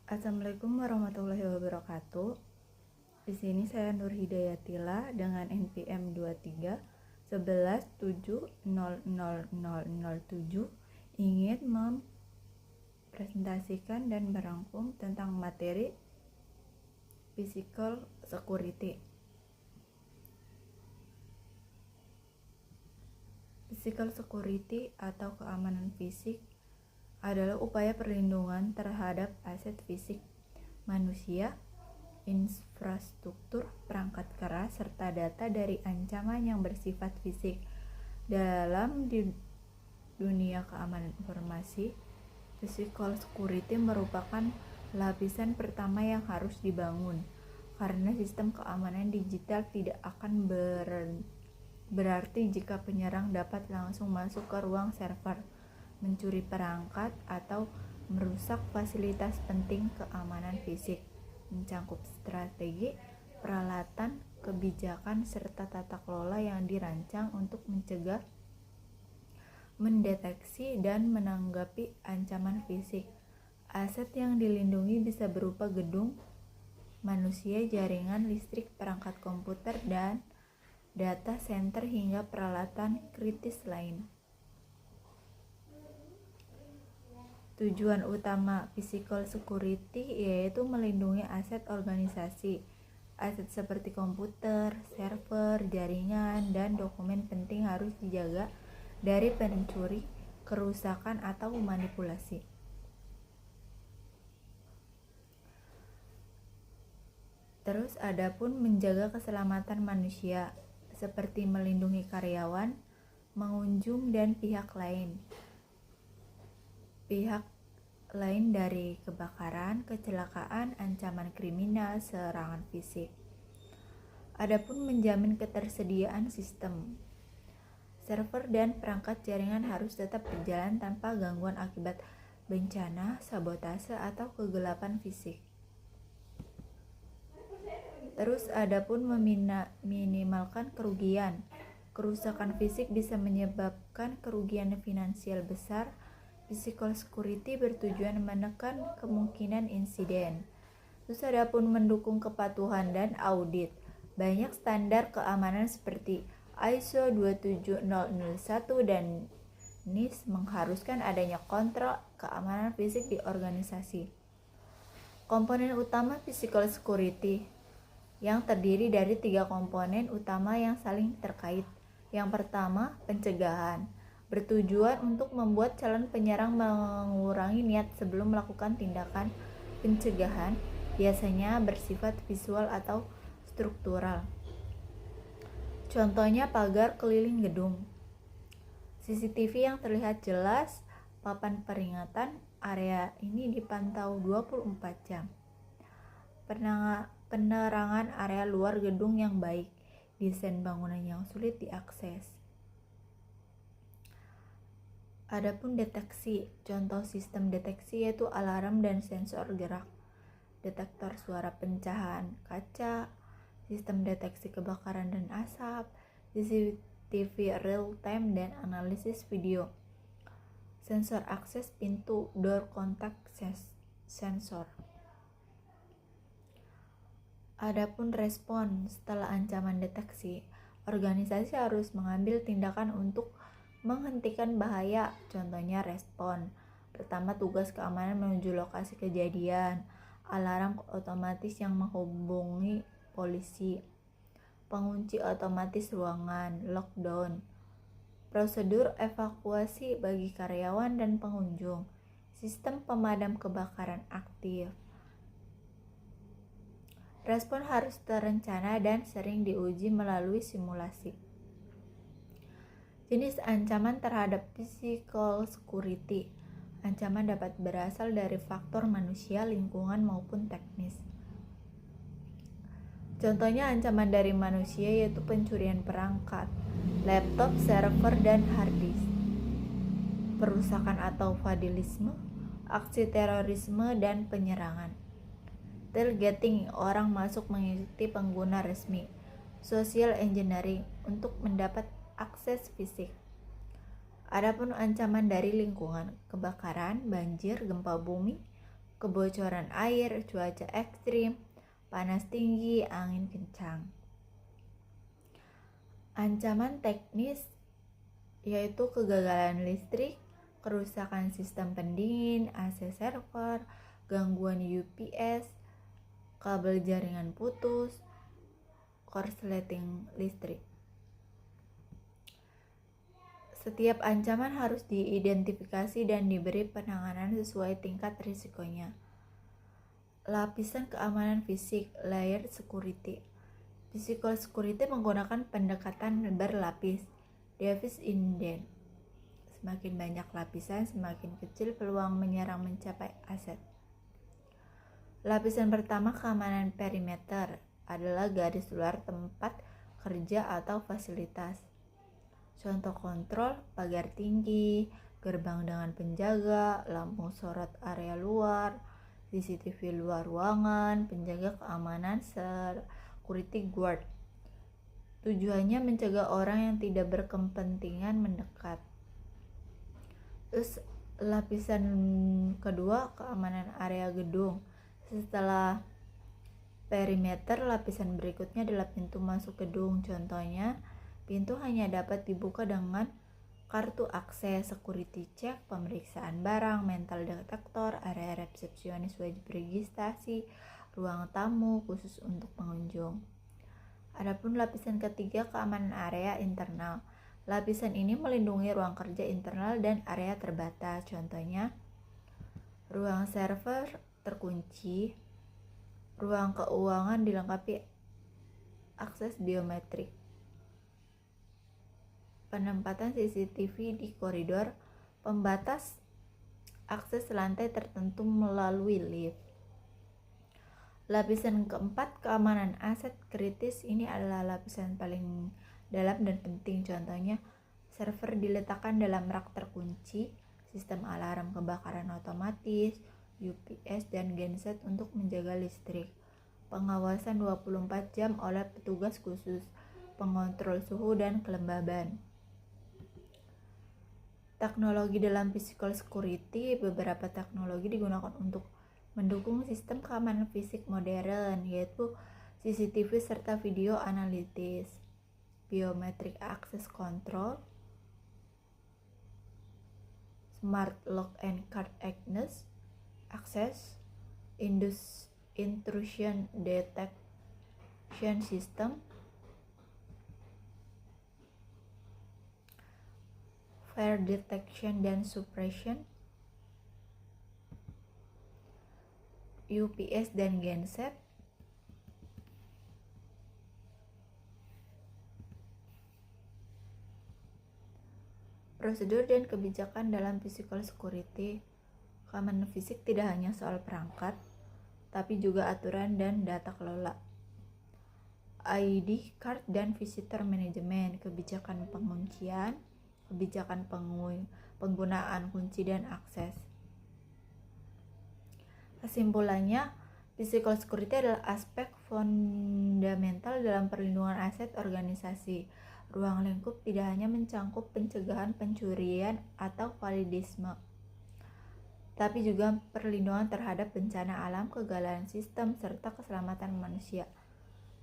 Assalamualaikum warahmatullahi wabarakatuh. Di sini saya Nur Hidayatila dengan NPM 23 11 7 00 007 ingin mempresentasikan dan merangkum tentang materi physical security. Physical security atau keamanan fisik adalah upaya perlindungan terhadap aset fisik manusia, infrastruktur, perangkat keras, serta data dari ancaman yang bersifat fisik. Dalam dunia keamanan informasi, physical security merupakan lapisan pertama yang harus dibangun, karena sistem keamanan digital tidak akan berarti jika penyerang dapat langsung masuk ke ruang server, mencuri perangkat, atau merusak fasilitas penting keamanan fisik, mencangkup strategi, peralatan, kebijakan, serta tata kelola yang dirancang untuk mencegah, mendeteksi, dan menanggapi ancaman fisik. Aset yang dilindungi bisa berupa gedung, manusia, jaringan listrik, perangkat komputer, dan data center hingga peralatan kritis lain. Tujuan utama physical security yaitu melindungi aset organisasi. Aset seperti komputer, server, jaringan, dan dokumen penting harus dijaga dari pencuri, kerusakan, atau manipulasi. Terus adapun menjaga keselamatan manusia, seperti melindungi karyawan, pengunjung, dan pihak lain dari kebakaran, kecelakaan, ancaman kriminal, serangan fisik. Adapun menjamin ketersediaan sistem, server dan perangkat jaringan harus tetap berjalan tanpa gangguan akibat bencana, sabotase, atau kegelapan fisik. Terus adapun meminimalkan kerugian. Kerusakan fisik bisa menyebabkan kerugian finansial besar. Physical security bertujuan menekan kemungkinan insiden. Terus adapun mendukung kepatuhan dan audit. Banyak standar keamanan seperti ISO 27001 dan NIST mengharuskan adanya kontrol keamanan fisik di organisasi. Komponen utama physical security yang terdiri dari 3 komponen utama yang saling terkait. Yang pertama, pencegahan. Bertujuan untuk membuat calon penyerang mengurangi niat sebelum melakukan tindakan pencegahan, biasanya bersifat visual atau struktural. Contohnya pagar keliling gedung, CCTV yang terlihat jelas, papan peringatan, area ini dipantau 24 jam. Penerangan area luar gedung yang baik, desain bangunan yang sulit diakses. Adapun deteksi, contoh sistem deteksi yaitu alarm dan sensor gerak, detektor suara pecahan kaca, sistem deteksi kebakaran dan asap, CCTV real time dan analisis video, sensor akses pintu, door contact sensor. Adapun respon setelah ancaman deteksi, organisasi harus mengambil tindakan untuk menghentikan bahaya, contohnya respon. Pertama, tugas keamanan menuju lokasi kejadian, alarm otomatis yang menghubungi polisi, pengunci otomatis ruangan, lockdown, prosedur evakuasi bagi karyawan dan pengunjung, sistem pemadam kebakaran aktif. Respon harus terencana dan sering diuji melalui simulasi. Jenis ancaman terhadap physical security. Ancaman dapat berasal dari faktor manusia, lingkungan, maupun teknis. Contohnya ancaman dari manusia yaitu pencurian perangkat, laptop, server, dan hard disk, perusakan atau vandalisme, aksi terorisme, dan penyerangan. Targeting, orang masuk mengikuti pengguna resmi. Social engineering, untuk mendapat akses fisik. Adapun ancaman dari lingkungan, kebakaran, banjir, gempa bumi, kebocoran air, cuaca ekstrim, panas tinggi, angin kencang. Ancaman teknis yaitu kegagalan listrik, kerusakan sistem pendingin, AC server, gangguan UPS, kabel jaringan putus, korsleting listrik. Setiap ancaman harus diidentifikasi dan diberi penanganan sesuai tingkat risikonya. Lapisan keamanan fisik, layer security. Physical security menggunakan pendekatan berlapis, Davis Inden. Semakin banyak lapisan, semakin kecil peluang menyerang mencapai aset. Lapisan pertama, keamanan perimeter, adalah garis luar tempat kerja atau fasilitas. Contoh kontrol, pagar tinggi, gerbang dengan penjaga, lampu sorot area luar, CCTV luar ruangan, penjaga keamanan, security guard. Tujuannya mencegah orang yang tidak berkepentingan mendekat. Terus lapisan kedua, keamanan area gedung. Setelah perimeter, lapisan berikutnya adalah pintu masuk gedung. Contohnya, pintu hanya dapat dibuka dengan kartu akses, security check, pemeriksaan barang, metal detektor, area resepsionis wajib registrasi, ruang tamu khusus untuk pengunjung. Adapun lapisan ketiga, keamanan area internal. Lapisan ini melindungi ruang kerja internal dan area terbatas. Contohnya, ruang server terkunci, ruang keuangan dilengkapi akses biometrik, penempatan CCTV di koridor, pembatas akses lantai tertentu melalui lift. Lapisan keempat, keamanan aset kritis. Ini adalah lapisan paling dalam dan penting. Contohnya, server diletakkan dalam rak terkunci, sistem alarm kebakaran otomatis, UPS dan genset untuk menjaga listrik, pengawasan 24 jam oleh petugas khusus, pengontrol suhu dan kelembaban. Teknologi dalam physical security. Beberapa teknologi digunakan untuk mendukung sistem keamanan fisik modern, yaitu CCTV serta video analitis, biometric access control, smart lock and card access, intrusion detection system, fire detection dan suppression, UPS dan genset, prosedur dan kebijakan dalam physical security. Keamanan fisik tidak hanya soal perangkat, tapi juga aturan dan data kelola, ID card dan visitor management, kebijakan penguncian, kebijakan penggunaan kunci dan akses. Kesimpulannya, physical security adalah aspek fundamental dalam perlindungan aset organisasi. Ruang lingkup tidak hanya mencangkup pencegahan pencurian atau vandalisme, tapi juga perlindungan terhadap bencana alam, kegagalan sistem, serta keselamatan manusia.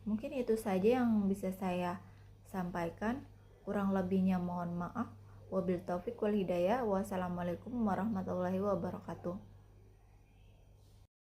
Mungkin itu saja yang bisa saya sampaikan. Kurang lebihnya mohon maaf. Wabil taufik wal hidayah. Wassalamualaikum warahmatullahi wabarakatuh.